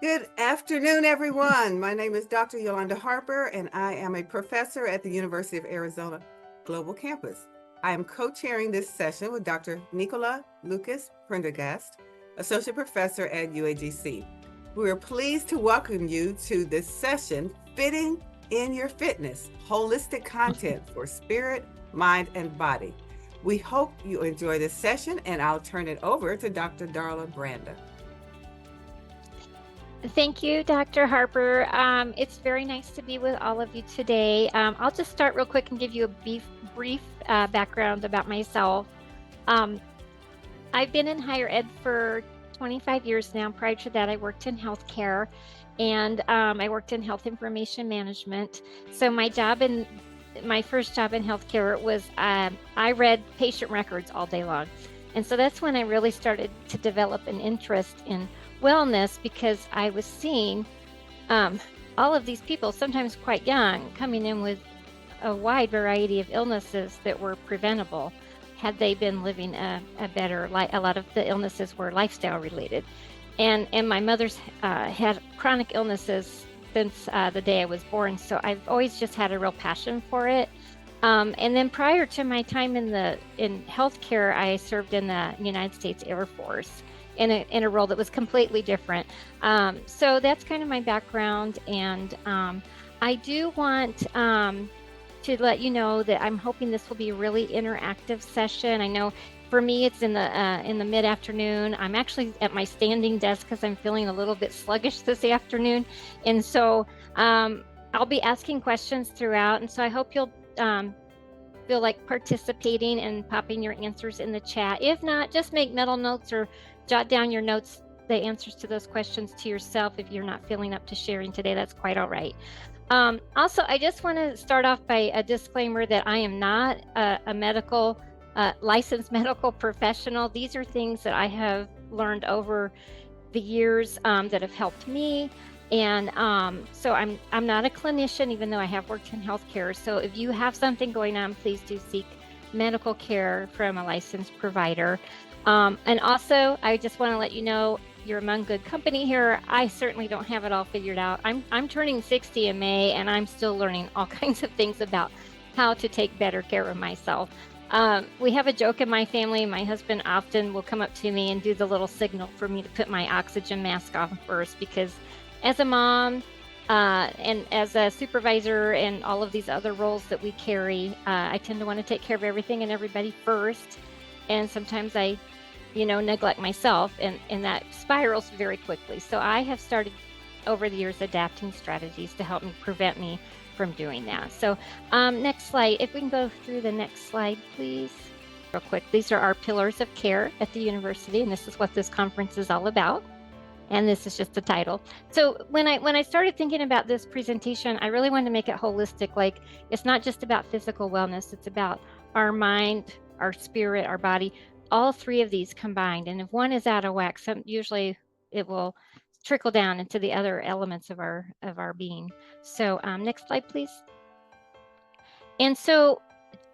Good afternoon, everyone. My name is Dr. Yolanda Harper, and I am a professor at the University of Arizona Global Campus. I am co-chairing this session with Dr. Nicola Lucas Prendergast, Associate Professor at UAGC. We are pleased to welcome you to this session, Fitting in Your Fitness, Holistic Content for Spirit, Mind, and Body. We hope you enjoy this session, and I'll turn it over to Dr. Darla Branda. Thank you, Dr. Harper. It's very nice to be with all of you today. I'll just start real quick and give you a brief background about myself. I've been in higher ed for 25 years now. Prior to that, I worked in healthcare, and I worked in health information management. So my first job in healthcare was I read patient records all day long. And so that's when I really started to develop an interest in wellness, because I was seeing all of these people, sometimes quite young, coming in with a wide variety of illnesses that were preventable had they been living a better life. A lot of the illnesses were lifestyle related. And my mother's had chronic illnesses since the day I was born. So I've always just had a real passion for it. And then prior to my time in healthcare, I served in the United States Air Force in a role that was completely different. So that's kind of my background. And I do want to let you know that I'm hoping this will be a really interactive session. I know for me, it's in the mid-afternoon. I'm actually at my standing desk because I'm feeling a little bit sluggish this afternoon. And so I'll be asking questions throughout. And so I hope you'll feel like participating and popping your answers in the chat. If not, just make mental notes or jot down your notes, the answers to those questions to yourself. If you're not feeling up to sharing today, that's quite all right. Also, I just want to start off by a disclaimer that I am not a licensed medical professional. These are things that I have learned over the years that have helped me. And so I'm not a clinician, even though I have worked in healthcare. So if you have something going on, please do seek medical care from a licensed provider. And also, I just want to let you know you're among good company here. I certainly don't have it all figured out. I'm turning 60 in May, and I'm still learning all kinds of things about how to take better care of myself. We have a joke in my family. My husband often will come up to me and do the little signal for me to put my oxygen mask on first, because as a mom and as a supervisor and all of these other roles that we carry, I tend to want to take care of everything and everybody first. And sometimes I, neglect myself, and that spirals very quickly. So I have started over the years adapting strategies to help prevent me from doing that. So next slide, if we can go through the next slide, please. Real quick, these are our pillars of care at the university, and this is what this conference is all about. And this is just the title. So when I started thinking about this presentation, I really wanted to make it holistic. Like, it's not just about physical wellness, it's about our mind, our spirit, our body, all three of these combined. And if one is out of whack, usually it will trickle down into the other elements of our being. So next slide, please. And so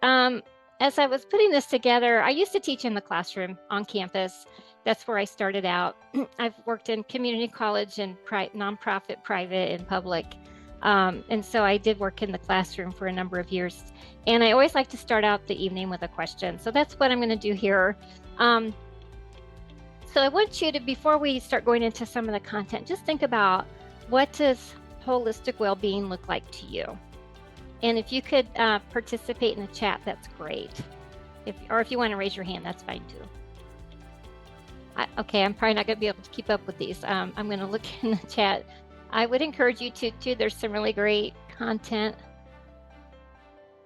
as I was putting this together, I used to teach in the classroom on campus. That's where I started out. I've worked in community college and nonprofit, private, and public. And so I did work in the classroom for a number of years. And I always like to start out the evening with a question. So that's what I'm going to do here. So I want you to, before we start going into some of the content, just think about, what does holistic well-being look like to you? And if you could participate in the chat, that's great. Or if you want to raise your hand, that's fine too. Okay, I'm probably not going to be able to keep up with these. I'm going to look in the chat. I would encourage you to too. There's some really great content.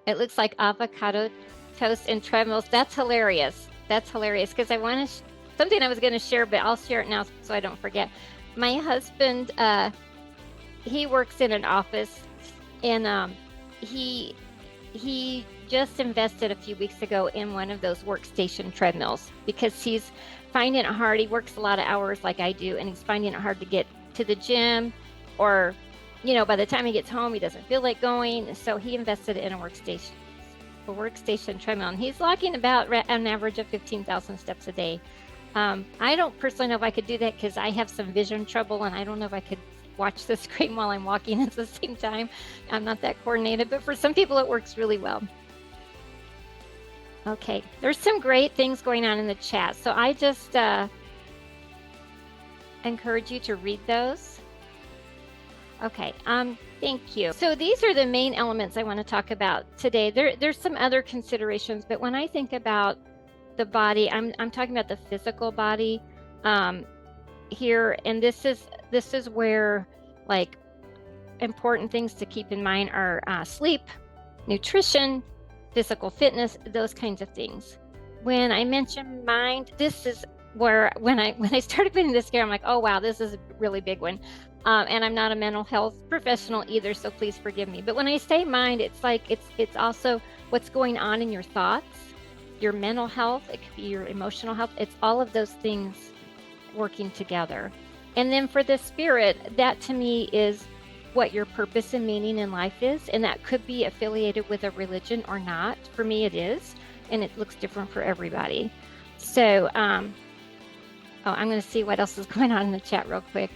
It looks like avocado toast and treadmills. That's hilarious. That's hilarious, because I want to something I was going to share, but I'll share it now so I don't forget. My husband, he works in an office, and he just invested a few weeks ago in one of those workstation treadmills, because he's finding it hard. He works a lot of hours like I do, and he's finding it hard to get to the gym, or, by the time he gets home, he doesn't feel like going. So he invested in a workstation treadmill, and he's logging about an average of 15,000 steps a day. I don't personally know if I could do that because I have some vision trouble, and I don't know if I could watch the screen while I'm walking at the same time. I'm not that coordinated, but for some people it works really well. Okay, there's some great things going on in the chat, so I just encourage you to read those. Okay, thank you. So these are the main elements I want to talk about today. There's some other considerations, but when I think about the body, I'm talking about the physical body here, and this is where, like, important things to keep in mind are sleep, nutrition, physical fitness, those kinds of things. When I mention mind, this is where when I started putting this together, I'm like, oh wow, this is a really big one. And I'm not a mental health professional either, so please forgive me. But when I say mind, it's like it's also what's going on in your thoughts, your mental health, it could be your emotional health. It's all of those things working together. And then for the spirit, that to me is what your purpose and meaning in life is, and that could be affiliated with a religion or not. For me, it is, and it looks different for everybody. So, I'm going to see what else is going on in the chat real quick.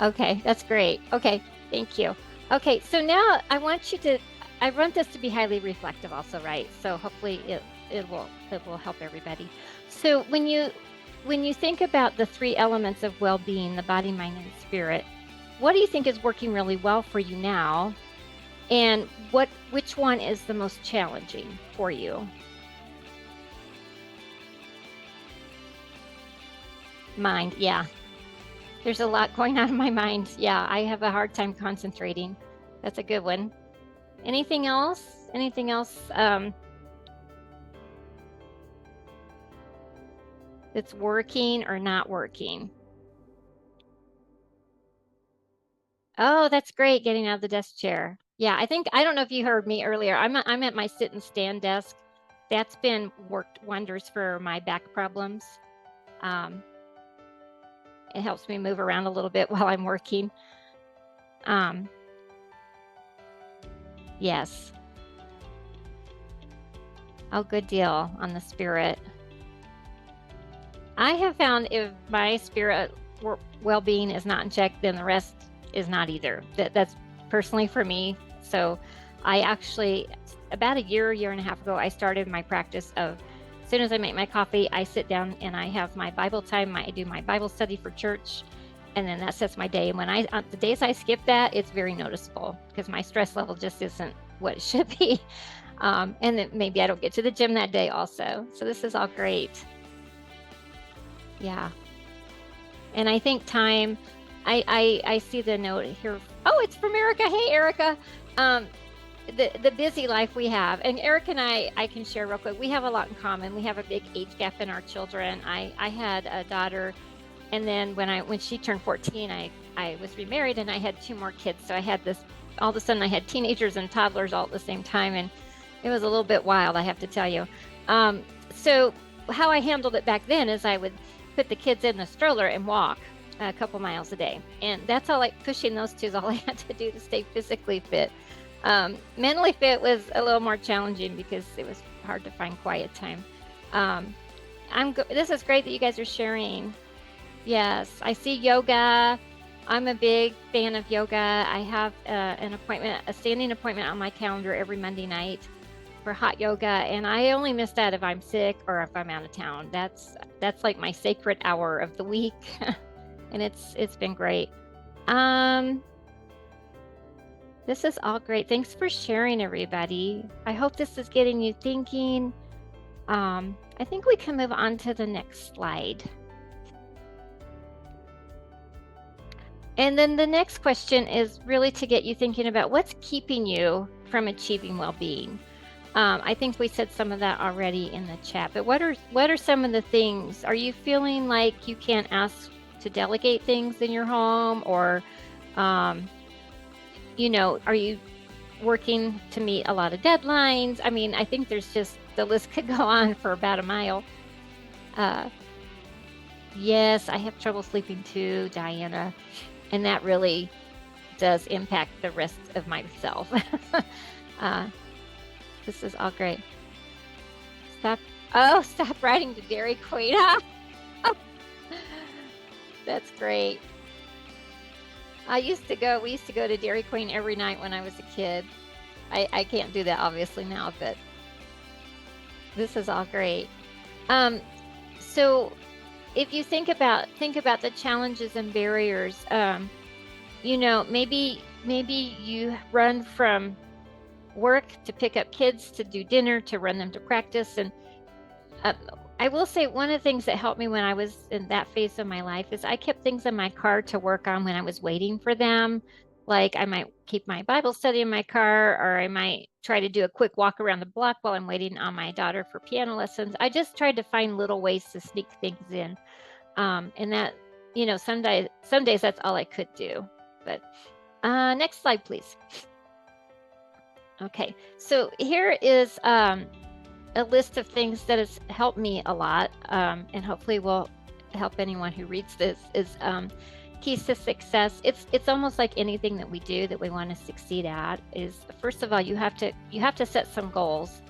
Okay, that's great. Okay, thank you. Okay, so now I want this to be highly reflective also, right? So hopefully it will help everybody. So when you think about the three elements of well-being, the body, mind, and spirit, what do you think is working really well for you now? And which one is the most challenging for you? Mind, yeah. There's a lot going on in my mind. Yeah, I have a hard time concentrating. That's a good one. Anything else? Anything else that's working or not working? Oh, that's great, getting out of the desk chair. Yeah, I don't know if you heard me earlier. I'm at my sit and stand desk. That's been worked wonders for my back problems. It helps me move around a little bit while I'm working. Yes. Oh, good deal on the spirit. I have found if my spirit well-being is not in check, then the rest is not either. That's personally for me. So I actually, about a year and a half ago, I started my practice of, as soon as I make my coffee, I sit down and I have my Bible time. I do my Bible study for church, and then that sets my day. And when the days I skip that, it's very noticeable because my stress level just isn't what it should be. And then maybe I don't get to the gym that day also. So this is all great. Yeah. And I think time, I see the note here. Oh, it's from Erica. Hey, Erica. The busy life we have, and Eric and I can share real quick. We have a lot in common. We have a big age gap in our children. I had a daughter, and then when she turned 14, I was remarried, and I had two more kids. So I had this, all of a sudden I had teenagers and toddlers all at the same time, and it was a little bit wild, I have to tell you. So how I handled it back then is I would put the kids in the stroller and walk a couple miles a day, and that's all. Like, pushing those two is all I had to do to stay physically fit. Mentally fit was a little more challenging because it was hard to find quiet time. This is great that you guys are sharing. Yes, I see yoga. I'm a big fan of yoga. I have a standing appointment on my calendar every Monday night for hot yoga, and I only miss that if I'm sick or if I'm out of town. That's like my sacred hour of the week, and it's been great. This is all great. Thanks for sharing, everybody. I hope this is getting you thinking. I think we can move on to the next slide. And then the next question is really to get you thinking about what's keeping you from achieving well-being. I think we said some of that already in the chat, but what are some of the things? Are you feeling like you can't ask to delegate things in your home, or are you working to meet a lot of deadlines? I mean, I think there's just, the list could go on for about a mile. Yes, I have trouble sleeping too, Diana, and that really does impact the rest of myself. This is all great. Stop writing to Dairy Queen. That's great. We used to go to Dairy Queen every night when I was a kid. I can't do that obviously now, but this is all great. Um, so if you think about the challenges and barriers, maybe you run from work to pick up kids to do dinner to run them to practice, and uh, I will say one of the things that helped me when I was in that phase of my life is I kept things in my car to work on when I was waiting for them. Like I might keep my Bible study in my car, or I might try to do a quick walk around the block while I'm waiting on my daughter for piano lessons. I just tried to find little ways to sneak things in. And that, some days that's all I could do. But next slide, please. Okay, so here is a list of things that has helped me a lot, and hopefully will help anyone who reads this. Is keys to success. It's almost like anything that we do that we want to succeed at. Is first of all, you have to set some goals,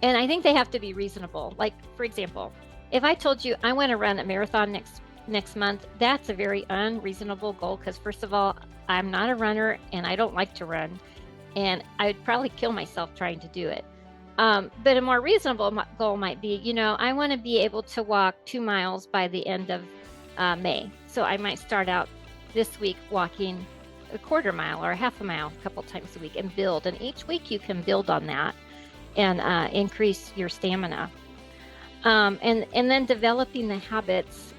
and I think they have to be reasonable. Like for example, if I told you I want to run a marathon next month, that's a very unreasonable goal because first of all, I'm not a runner and I don't like to run, and I'd probably kill myself trying to do it. But a more reasonable goal might be, I want to be able to walk 2 miles by the end of May. So I might start out this week walking a quarter mile or a half a mile a couple times a week and build. And each week you can build on that and increase your stamina. And then developing the habits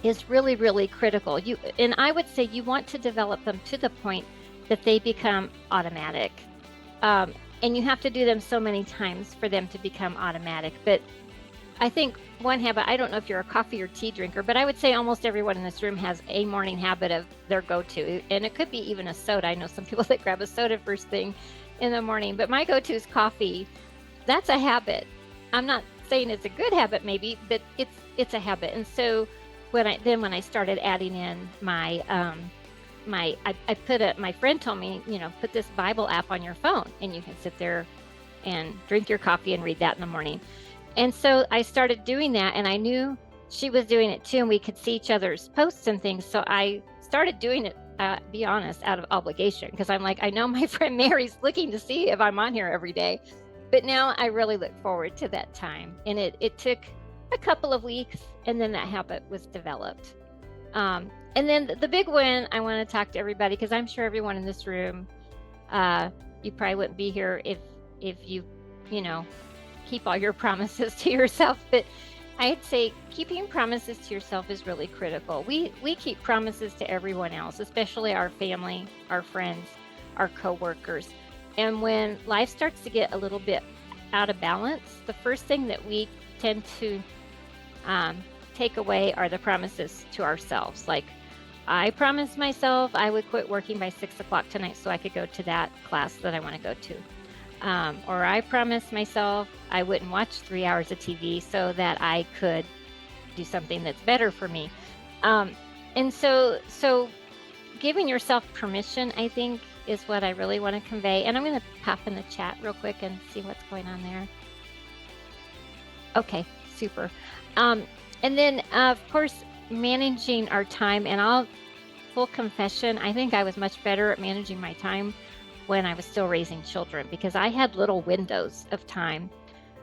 is really, really critical. And I would say you want to develop them to the point that they become automatic. And you have to do them so many times for them to become automatic. But I think one habit, I don't know if you're a coffee or tea drinker, but I would say almost everyone in this room has a morning habit of their go-to. And it could be even a soda. I know some people that grab a soda first thing in the morning, but my go-to is coffee. That's a habit. I'm not saying it's a good habit maybe, but it's a habit. And so when I started adding in my my friend told me, put this Bible app on your phone and you can sit there and drink your coffee and read that in the morning. And so I started doing that, and I knew she was doing it too, and we could see each other's posts and things. So I started doing it, be honest, out of obligation, because I'm like, I know my friend Mary's looking to see if I'm on here every day. But now I really look forward to that time. And it took a couple of weeks, and then that habit was developed. And then the big win, I want to talk to everybody, because I'm sure everyone in this room, you probably wouldn't be here if you keep all your promises to yourself. But I'd say keeping promises to yourself is really critical. We keep promises to everyone else, especially our family, our friends, our coworkers. And when life starts to get a little bit out of balance, the first thing that we tend to take away are the promises to ourselves. Like, I promised myself I would quit working by 6 o'clock tonight so I could go to that class that I want to go to. Or I promised myself I wouldn't watch 3 hours of TV so that I could do something that's better for me. And so giving yourself permission, I think, is what I really want to convey. And I'm going to pop in the chat real quick and see what's going on there. Okay, super. And then, of course, managing our time. And full confession, I think I was much better at managing my time when I was still raising children, because I had little windows of time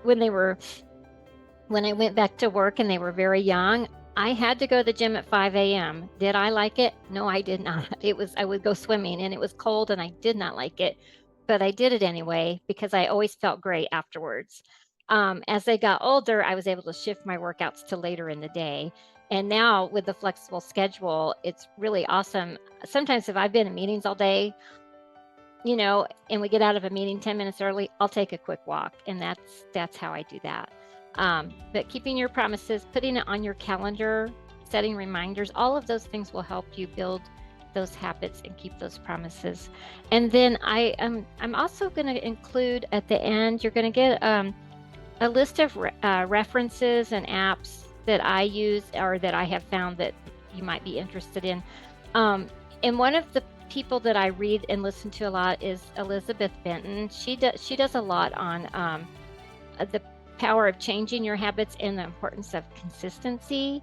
when I went back to work and they were very young. I had to go to the gym at 5 a.m. Did I like it? No, I did not. I would go swimming and it was cold and I did not like it, but I did it anyway because I always felt great afterwards. As I got older, I was able to shift my workouts to later in the day. And now with the flexible schedule, it's really awesome. Sometimes if I've been in meetings all day, and we get out of a meeting 10 minutes early, I'll take a quick walk. And that's how I do that. But keeping your promises, putting it on your calendar, setting reminders, all of those things will help you build those habits and keep those promises. And then I'm also going to include at the end, you're going to get a list of references and apps that I use or that I have found that you might be interested in. And one of the people that I read and listen to a lot is Elizabeth Benton. She does a lot on the power of changing your habits and the importance of consistency.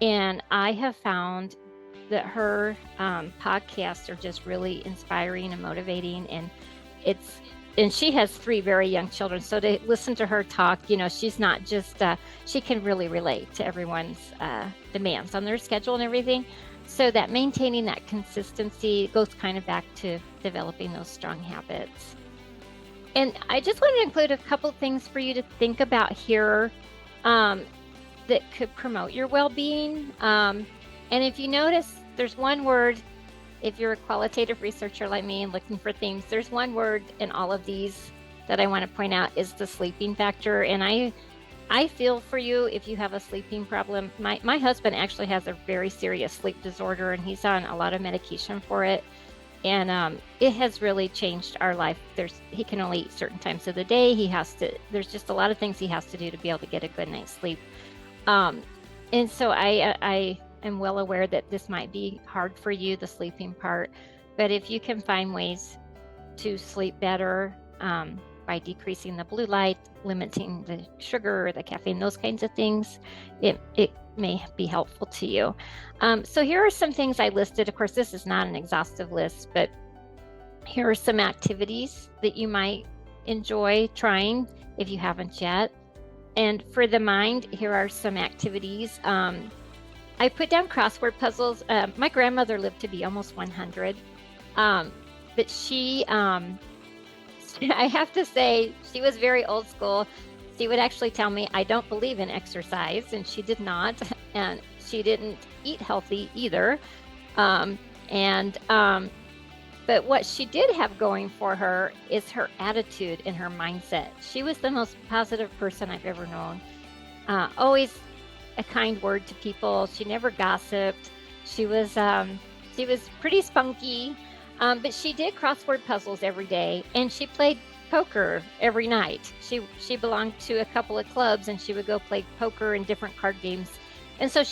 And I have found that her podcasts are just really inspiring and motivating. And she has 3 very young children. So to listen to her talk, she's not just, she can really relate to everyone's demands on their schedule and everything. So that maintaining that consistency goes kind of back to developing those strong habits. And I just wanted to include a couple things for you to think about here that could promote your well-being. And if you notice, there's one word, if you're a qualitative researcher like me and looking for things, there's one word in all of these that I want to point out is the sleeping factor. And I feel for you if you have a sleeping problem. My husband actually has a very serious sleep disorder, and he's on a lot of medication for it. And it has really changed our life. He can only eat certain times of the day. There's just a lot of things he has to do to be able to get a good night's sleep. And so I am well aware that this might be hard for you, the sleeping part, but if you can find ways to sleep better by decreasing the blue light, limiting the sugar, the caffeine, those kinds of things, it may be helpful to you. So here are some things I listed. Of course, this is not an exhaustive list, but here are some activities that you might enjoy trying if you haven't yet. And for the mind, here are some activities. I put down crossword puzzles. My grandmother lived to be almost 100, but she, I have to say, she was very old school. She would actually tell me, I don't believe in exercise, and she did not, and she didn't eat healthy either. But what she did have going for her is her attitude and her mindset. She was the most positive person I've ever known. Always a kind word to people. She never gossiped. She was pretty spunky, but she did crossword puzzles every day, and she played poker every night. She belonged to a couple of clubs, and she would go play poker and different card games. And so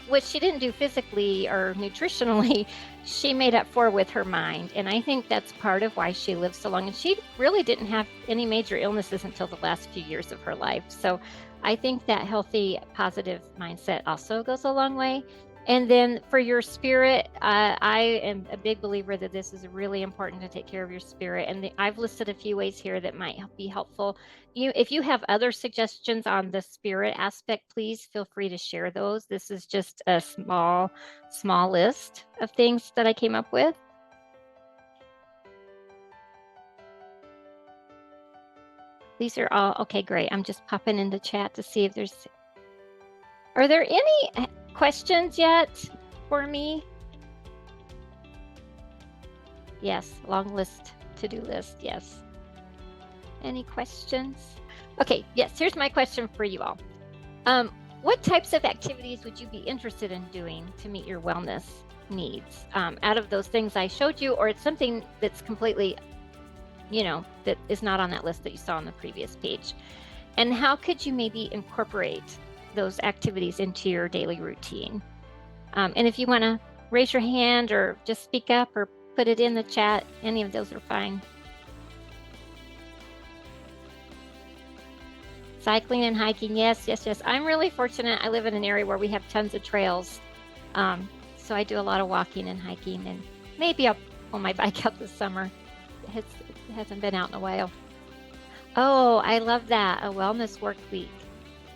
what she didn't do physically or nutritionally, she made up for with her mind. And I think that's part of why she lived so long. And she really didn't have any major illnesses until the last few years of her life. So I think that healthy, positive mindset also goes a long way. And then for your spirit, I am a big believer that this is really important to take care of your spirit. And I've listed a few ways here that might be helpful. If you have other suggestions on the spirit aspect, please feel free to share those. This is just a small list of things that I came up with. These are all, okay, great. I'm just popping in the chat to see if are there any questions yet for me? Yes, long list, to-do list, yes. Any questions? Okay, yes, here's my question for you all. What types of activities would you be interested in doing to meet your wellness needs? Out of those things I showed you, or it's something that's completely, that is not on that list that you saw on the previous page. And how could you maybe incorporate those activities into your daily routine? And if you want to raise your hand or just speak up or put it in the chat, any of those are fine. Cycling and hiking, yes. I'm really fortunate. I live in an area where we have tons of trails. So I do a lot of walking and hiking, and maybe I'll pull my bike out this summer. It hasn't been out in a while. Oh, I love that, a wellness work week.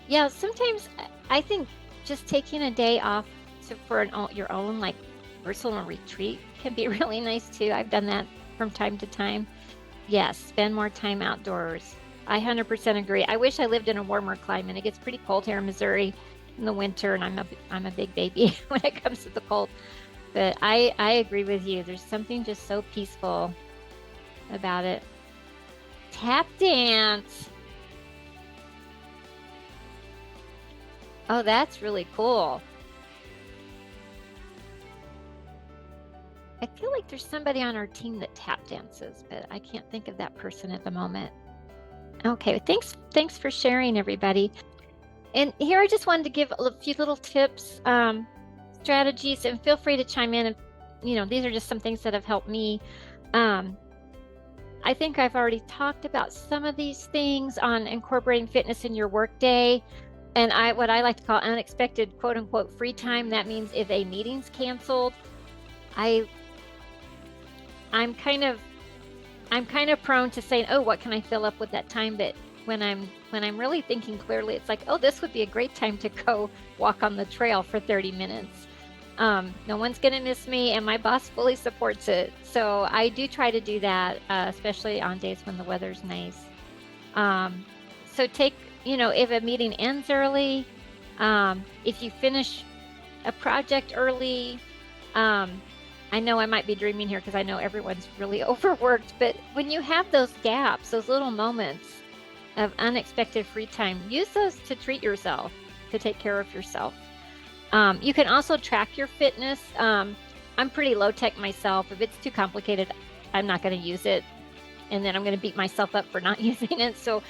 Yeah, sometimes I think just taking a day off for your own like personal retreat can be really nice too. I've done that from time to time. Yes, spend more time outdoors. I 100% agree. I wish I lived in a warmer climate. It gets pretty cold here in Missouri in the winter, and I'm a big baby when it comes to the cold. But I agree with you. There's something just so peaceful about it. Tap dance. Oh, that's really cool. I feel like there's somebody on our team that tap dances, but I can't think of that person at the moment. Okay, thanks for sharing, everybody. And here I just wanted to give a few little tips, strategies, and feel free to chime in. And these are just some things that have helped me. I think I've already talked about some of these things on incorporating fitness in your workday. And what I like to call unexpected quote unquote free time. That means if a meeting's canceled, I I'm kind of I'm kind of prone to saying, "Oh, what can I fill up with that time?" But when I'm really thinking clearly, it's like, "Oh, this would be a great time to go walk on the trail for 30 minutes." No one's going to miss me, and my boss fully supports it. So I do try to do that, especially on days when the weather's nice. Um, so if a meeting ends early, if you finish a project early, um, I know I might be dreaming here because I know everyone's really overworked, but when you have those gaps, those little moments of unexpected free time, use those to treat yourself, to take care of yourself. You can also track your fitness. I'm pretty low tech myself. If it's too complicated, I'm not going to use it. And then I'm going to beat myself up for not using it. So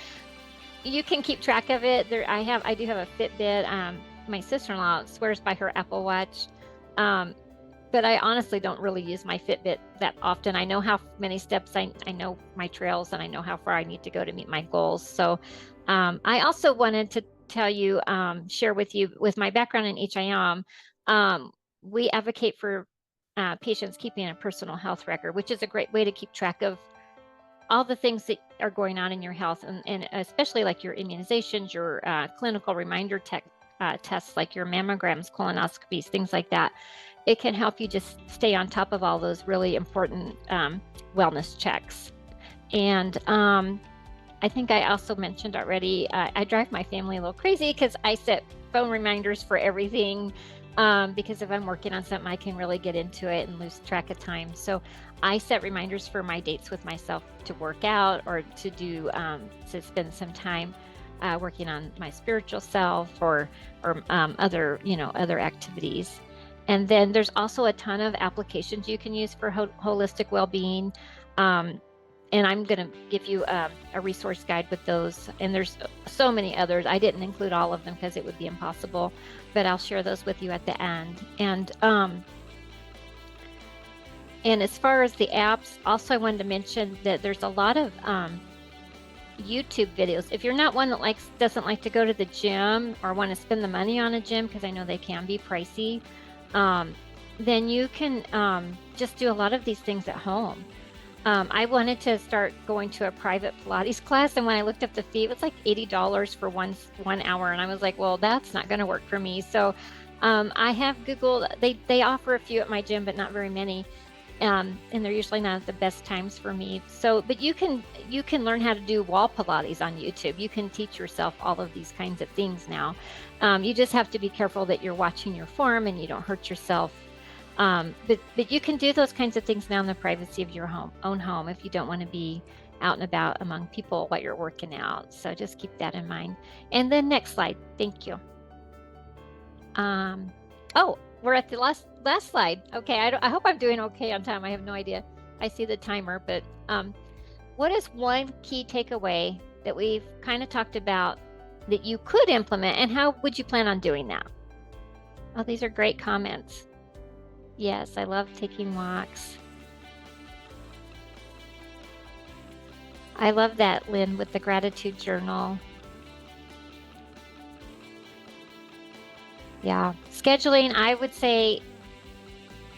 you can keep track of it. I do have a Fitbit. My sister-in-law swears by her Apple Watch. But I honestly don't really use my Fitbit that often. I know how many steps I know my trails, and I know how far I need to go to meet my goals. So I also wanted to tell you, share with you, with my background in HIM, we advocate for patients keeping a personal health record, which is a great way to keep track of all the things that are going on in your health, and especially like your immunizations, your clinical reminder tests like your mammograms, colonoscopies, things like that. It can help you just stay on top of all those really important wellness checks. And I think I also mentioned already, I drive my family a little crazy because I set phone reminders for everything. Because if I'm working on something, I can really get into it and lose track of time. So I set reminders for my dates with myself to work out, or to spend some time working on my spiritual self, or other activities. And then there's also a ton of applications you can use for holistic well-being. And I'm going to give you a resource guide with those. And there's so many others. I didn't include all of them because it would be impossible, but I'll share those with you at the end. And as far as the apps, also I wanted to mention that there's a lot of YouTube videos. If you're not one that doesn't like to go to the gym or want to spend the money on a gym, because I know they can be pricey, then you can just do a lot of these things at home. I wanted to start going to a private Pilates class, and when I looked up the fee, it was like $80 for 1 hour, and I was like, well, that's not going to work for me. So I have Googled. They offer a few at my gym, but not very many, and they're usually not at the best times for me. So, but you can learn how to do wall Pilates on YouTube. You can teach yourself all of these kinds of things now. You just have to be careful that you're watching your form and you don't hurt yourself. But you can do those kinds of things now in the privacy of your own home, if you don't want to be out and about among people while you're working out. So just keep that in mind. And then next slide. Thank you. Oh, we're at the last slide. Okay, I hope I'm doing okay on time. I have no idea. I see the timer, but what is one key takeaway that we've kind of talked about that you could implement, and how would you plan on doing that? Oh, these are great comments. Yes, I love taking walks. I love that, Lynn, with the gratitude journal. Yeah, scheduling, I would say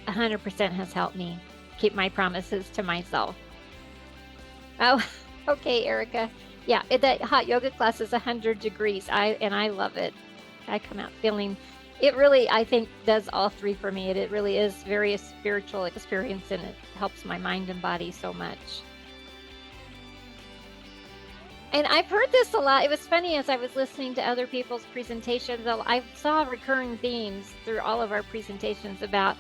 100% has helped me keep my promises to myself. Oh, okay, Erica. Yeah, that hot yoga class is 100 degrees. I love it. I come out feeling, it really, I think, does all three for me. It really is very a spiritual experience, and it helps my mind and body so much. And I've heard this a lot. It was funny, as I was listening to other people's presentations, I saw recurring themes through all of our presentations about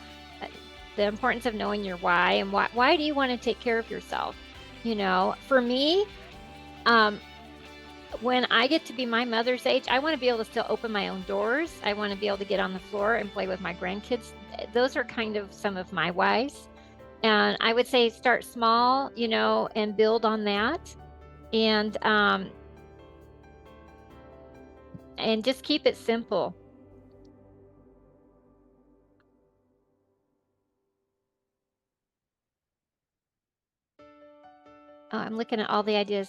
the importance of knowing your why, and why do you want to take care of yourself? For me, when I get to be my mother's age, I want to be able to still open my own doors. I want to be able to get on the floor and play with my grandkids. Those are kind of some of my whys. And I would say start small, and build on that. And just keep it simple. Oh, I'm looking at all the ideas.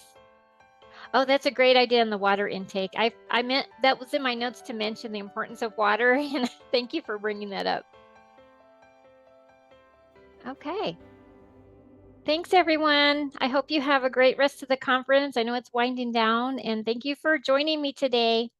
Oh, that's a great idea in the water intake. I meant that was in my notes to mention the importance of water, and thank you for bringing that up. Okay. Thanks, everyone. I hope you have a great rest of the conference. I know it's winding down, and thank you for joining me today.